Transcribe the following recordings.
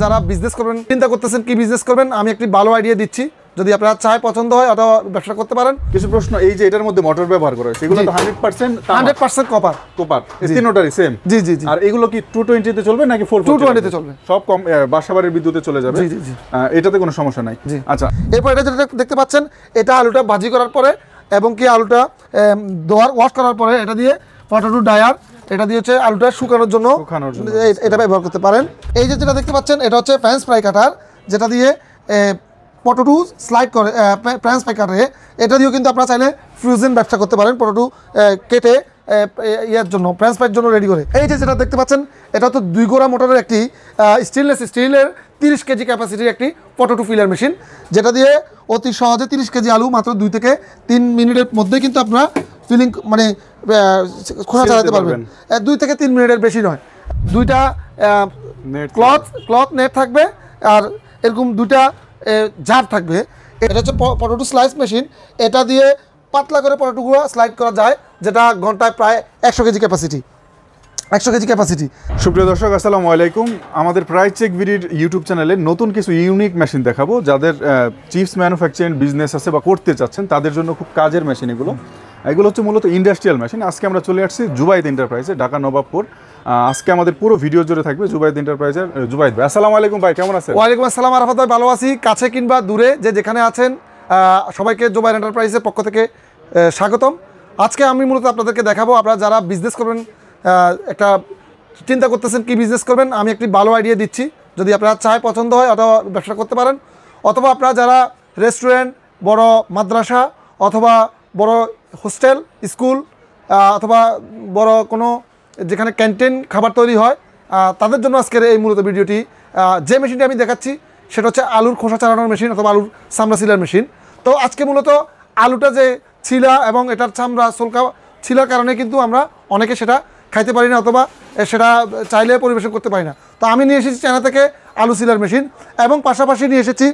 যারা বিজনেস করবেন, চিন্তা করতেছেন কি বিজনেস করবেন, আমি একটি ভালো আইডিয়া দিচ্ছি। যদি আপনার চায় পছন্দ হয় অথবা ব্যবসা করতে পারেন। কিছু প্রশ্ন, এই যে এটার মধ্যে মোটর ব্যবহার করা হয়েছে, এগুলো তো 100% কপার। তিনটারই সেম। জি জি জি। আর এগুলো কি 220 তে চলবে নাকি 220 তে চলবে? সব কম বাসাবাড়ির বিদ্যুতে চলে যাবে। জি জি জি। এটাতে কোনো সমস্যা নাই। আচ্ছা, এরপর এটা যেটা দেখতে পাচ্ছেন, এটা আলুটা ভাজি করার পরে এবং কি আলুটা ওয়াশ করার পরে এটা দিয়ে পটেটো ডায়ার, এটা দিয়ে হচ্ছে আলুটা শুকানোর জন্য এটা ব্যবহার করতে পারেন। এই যে যেটা দেখতে পাচ্ছেন, এটা হচ্ছে ফ্রেঞ্চ ফ্রাই কাটার, যেটা দিয়ে পটেটো স্লাইড করে ফ্রেঞ্চ ফ্রাই কাটে। এটা দিয়েও কিন্তু আপনারা চাইলে ফ্রোজেন ব্যবসা করতে পারেন, পটেটো কেটে ইয়ার জন্য ফ্রেঞ্চ ফ্রাইয়ের জন্য রেডি করে। এই যে যেটা দেখতে পাচ্ছেন, এটা হচ্ছে 2 গোড়া মোটরের একটি স্টিলের 30 কেজি ক্যাপাসিটির একটি পটেটো ফিলার মেশিন, যেটা দিয়ে অতি সহজে 30 কেজি আলু মাত্র 2 থেকে 3 মিনিটের মধ্যে কিন্তু আপনারা ফিলিং মানে খোসা ছাড়াতে পারবেন। 2 থেকে 3 মিনিটের বেশি নয়। দুইটা ক্লথ নেট থাকবে আর এরকম দুইটা জার থাকবে। এটা হচ্ছে পটেটো স্লাইস মেশিন। এটা দিয়ে পাতলা করে পটেটোগুলো স্লাইড করা যায়, যেটা ঘন্টায় প্রায় 100 কেজি ক্যাপাসিটি। সুপ্রিয় দর্শক, আসসালামু আলাইকুম। আমাদের প্রাইস চেক ভিডিওর ইউটিউব চ্যানেলে নতুন কিছু ইউনিক মেশিন দেখাবো। যাদের চিপস ম্যানুফ্যাকচারিং বিজনেস আছে বা করতে চাচ্ছেন, তাদের জন্য খুব কাজের মেশিন এগুলো হচ্ছে মূলত ইন্ডাস্ট্রিয়াল মেশিন। আজকে আমরা চলে আসছি জুবাইদ এন্টারপ্রাইজে, ঢাকা নবাবপুর। আজকে আমাদের পুরো ভিডিও জুড়ে থাকবে জুবাইদ এন্টারপ্রাইজের জুবাইদ ভাই। আসসালামু আলাইকুম ভাই, কেমন আছেন? ওয়ালাইকুম আসসালাম আরাফাত ভাই, ভালো আছি। কাছে কিংবা দূরে যে যেখানে আছেন, সবাইকে জুবাইদ এন্টারপ্রাইজের পক্ষ থেকে স্বাগতম। আজকে আমি মূলত আপনাদেরকে দেখাবো, আপনারা যারা বিজনেস করবেন, একটা চিন্তা করতেছেন কি বিজনেস করবেন, আমি একটি ভালো আইডিয়া দিচ্ছি। যদি আপনারা চায় পছন্দ হয় অথবা ব্যবসা করতে পারেন। অথবা আপনারা যারা রেস্টুরেন্ট, বড় মাদ্রাসা অথবা বড় হোস্টেল, স্কুল অথবা বড় কোনো যেখানে ক্যান্টিন খাবার তৈরি হয়, তাদের জন্য আজকের এই মূলত ভিডিওটি। যে মেশিনটি আমি দেখাচ্ছি সেটা হচ্ছে আলুর খোসা ছাড়ানোর মেশিন অথবা আলুর চামড়া ছিলার মেশিন। তো আজকে মূলত আলুটা যে ছিলা এবং এটার চামড়া সোলকা ছিলার কারণে কিন্তু আমরা অনেকে সেটা খাইতে পারি না অথবা সেটা চাইলে পরিবেশন করতে পারি না। তো আমি নিয়ে এসেছি চায়না থেকে আলু সিলার মেশিন, এবং পাশাপাশি নিয়ে এসেছি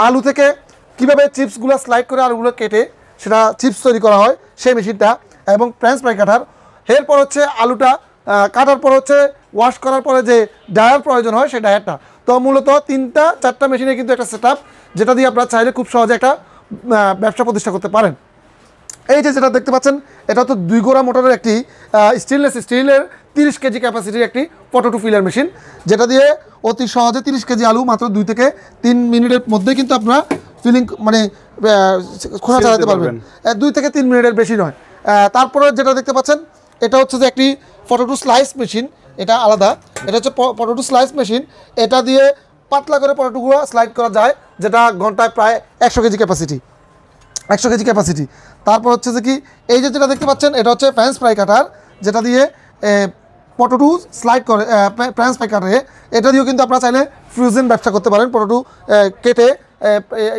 আলু থেকে কীভাবে চিপসগুলো স্লাইড করে আলুগুলো কেটে সেটা চিপস তৈরি করা হয় সেই মেশিনটা, এবং ফ্রেঞ্চ ফ্রাই কাটার। এরপর হচ্ছে আলুটা কাটার পর হচ্ছে ওয়াশ করার পরে যে ডায়ার প্রয়োজন হয় সেই ডায়ারটা। তো মূলত 3-4টা মেশিনে কিন্তু একটা সেট আপ, যেটা দিয়ে আপনারা চাইলে খুব সহজে একটা ব্যবসা প্রতিষ্ঠা করতে পারেন। এই যে যেটা দেখতে পাচ্ছেন, এটা তো 2 গোড়া মোটরের একটি স্টিলের 30 কেজি ক্যাপাসিটির একটি পটেটো ফিলার মেশিন, যেটা দিয়ে অতি সহজে 30 কেজি আলু মাত্র 2 থেকে 3 মিনিটের মধ্যে কিন্তু আপনারা ফিলিং মানে খোসা ছাড়াতে পারবেন। 2 থেকে 3 মিনিটের বেশি নয়। তারপরে যেটা দেখতে পাচ্ছেন, এটা হচ্ছে যে একটি পটেটো স্লাইস মেশিন। এটা আলাদা, এটা হচ্ছে পটেটো স্লাইস মেশিন। এটা দিয়ে পাতলা করে পটেটোগুলো স্লাইড করা যায়, যেটা ঘন্টায় প্রায় 100 কেজি ক্যাপাসিটি। তারপর হচ্ছে যে কি, এই যে যেটা দেখতে পাচ্ছেন, এটা হচ্ছে ফ্রেঞ্চ ফ্রাই কাটার, যেটা দিয়ে পটেটো স্লাইড করে ফ্রেঞ্চ ফ্রাই কাটে। এটা দিয়েও কিন্তু আপনারা চাইলে ফ্রোজেন ব্যবসা করতে পারেন, পটেটো কেটে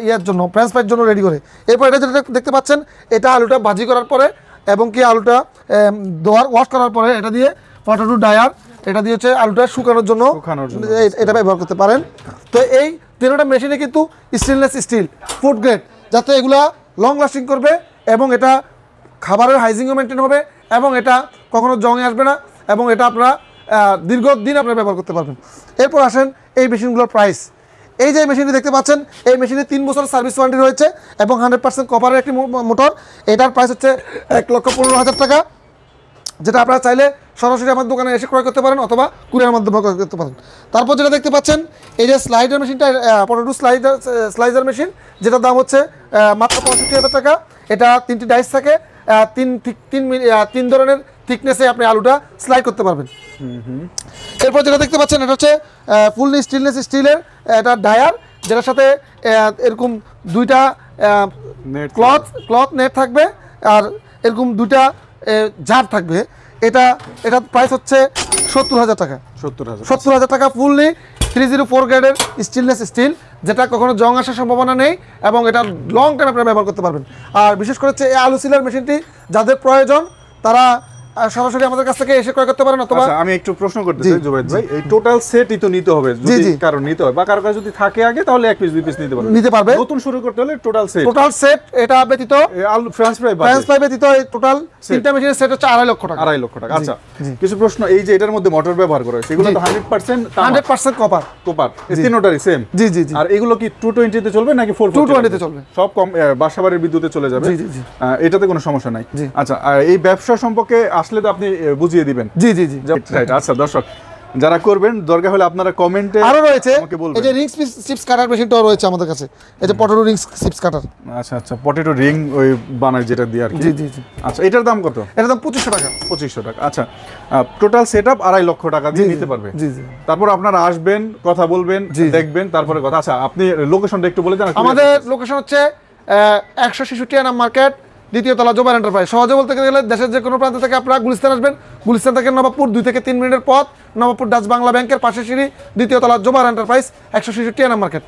ইয়ার জন্য ফ্রেঞ্চ ফ্রাইয়ের জন্য রেডি করে। এরপর এটা যেটা দেখতে পাচ্ছেন, এটা আলুটা ভাজি করার পরে এবং কি আলুটা ওয়াশ করার পরে এটা দিয়ে পটেটো ডায়ার, এটা দিয়ে হচ্ছে আলুটা শুকানোর জন্য এটা ব্যবহার করতে পারেন। তো এই 3টা মেশিনে কিন্তু স্টেনলেস স্টিল ফুড গ্রেড, যাতে এগুলা লং লাস্টিং করবে এবং এটা খাবারের হাইজিনও মেনটেন হবে এবং এটা কখনো জঙে আসবে না, এবং এটা আপনারা দীর্ঘদিন আপনারা ব্যবহার করতে পারবেন। এরপর আসেন এই মেশিনগুলোর প্রাইস। এই যে মেশিনটি দেখতে পাচ্ছেন, এই মেশিনে 3 বছর সার্ভিস ওয়ারেন্টি রয়েছে এবং 100% কপারের একটি মোটর। এটার প্রাইস হচ্ছে 1,15,000 টাকা, যেটা আপনারা চাইলে সরাসরি আমার দোকানে এসে ক্রয় করতে পারেন অথবা কুরিয়ার মাধ্যমে ক্রয় করতে পারেন। তারপর যেটা দেখতে পাচ্ছেন, এই যে স্লাইডার মেশিনটা, পটেটো স্লাইজার মেশিন, যেটার দাম হচ্ছে মাত্র 65,000 টাকা। এটা 3টি ডাইস থাকে, 3 ধরনের থিকনেসে আপনি আলুটা স্লাইড করতে পারবেন। এরপর যেটা দেখতে পাচ্ছেন, এটা হচ্ছে ফুললি স্টিলের এটা ডায়ার, যেটার সাথে এরকম 2টা ক্লথ নেট থাকবে আর এরকম 2টা জার থাকবে। এটা প্রাইস হচ্ছে 70,000 টাকা। 70,000 টাকা ফুললি 304 গ্রেডের স্টেনলেস স্টিল, যেটা কখনো জং আসার সম্ভাবনা নেই এবং এটা লং টাইম আপনারা ব্যবহার করতে পারবেন। আর বিশেষ করে হচ্ছে এই আলু সিলার মেশিনটি যাদের প্রয়োজন, তারা সরাসরি আমাদের কাছ থেকে এসে ক্রয় করতে পারেন, অথবা আচ্ছা, আমি একটু প্রশ্ন করতে চাই জুবাইদ ভাই, এই টোটাল সেটই তো নিতে হবে যদি কারো নিতে হয়, বা কারো কাছে যদি থাকে আগে তাহলে এক পিস দুই পিস নিতে পারবে। নতুন শুরু করতে হলে টোটাল সেট এটা ব্যতীত ফ্রান্স ফ্রাই ব্যতীত টোটাল তিনটা মেশিনের সেট হচ্ছে 2.5 লক্ষ টাকা। 2.5 লক্ষ টাকা। আচ্ছা, কিছু প্রশ্ন, এই যে এটার মধ্যে মোটর ব্যবহার করা হয়েছে, এগুলো তো 100% কপার। তিনটারই সেম। জি। আর এগুলো কি 220 তে চলবে নাকি 420 তে চলবে? সব কম বাসাবাড়ির বিদ্যুতে চলে যাবে। জি। এটাতে কোনো সমস্যা নাই। আচ্ছা, এই ব্যবসা সম্পর্কে আসলে তো আপনি বুঝিয়ে দিবেন। জি। রাইট। আচ্ছা দর্শক যারা করবেন, দরকার হলে আপনারা কমেন্টে আরো রয়েছে, আমাকে বলবেন। এই যে রিংস চিপস কাটার মেশিনটাও রয়েছে আমাদের কাছে, এই যে পটেটো রিংস চিপস কাটার। আচ্ছা, পটেটো রিং ওই বানায় যেটা দিয়ে আর কি। জি। আচ্ছা, এটার দাম কত? এটার দাম 2500 টাকা। 2500 টাকা। আচ্ছা, টোটাল সেটআপ 2.5 লক্ষ টাকা দিয়ে নিতে পারবে। জি। তারপর আপনারা আসবেন, কথা বলবেন, দেখবেন, তারপরে কথা। আচ্ছা, আপনি লোকেশনটা একটু বলে দেন। আমাদের লোকেশন হচ্ছে 166 আনাম মার্কেট, দ্বিতীয় তলা, জোবাইর এন্টারপ্রাইজ। সহজে বলতে গেলে দেশের যে কোনো প্রান্ত থেকে আপনারা গুলিস্তান আসবেন, গুলিস্তান থেকে নবাবপুর 2 থেকে 3 মিনিটের পথ, নবাবপুর ডাচ বাংলা ব্যাংকের পাশে সিঁড়ি, দ্বিতীয় তলা, জোবাইর এন্টারপ্রাইজ, 166 আনাম মার্কেট।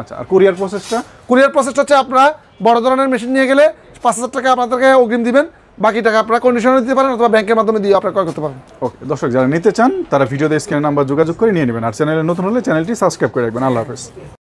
আচ্ছা, আর কুরিয়ার প্রসেসটা? কুরিয়ার প্রসেসটা হচ্ছে আপনারা বড় ধরনের মেশিন নিয়ে গেলে 5000 টাকা আপনাদেরকে অগ্রিম দিবেন, বাকি টাকা আপনারা কন্ডিশনে দিতে পারেন অথবা ব্যাংকের মাধ্যমে দিয়ে আপনারা ক্রয় করতে পারেন। ওকে দর্শক, যারা নিতে চান তারা ভিডিওতে স্ক্রিনের নাম্বার যোগাযোগ করে নিয়ে নেবেন। আর চ্যানেলে নতুন হলে চ্যানেলটি সাবস্ক্রাইব করে রাখবেন। আল্লাহ হাফেজ।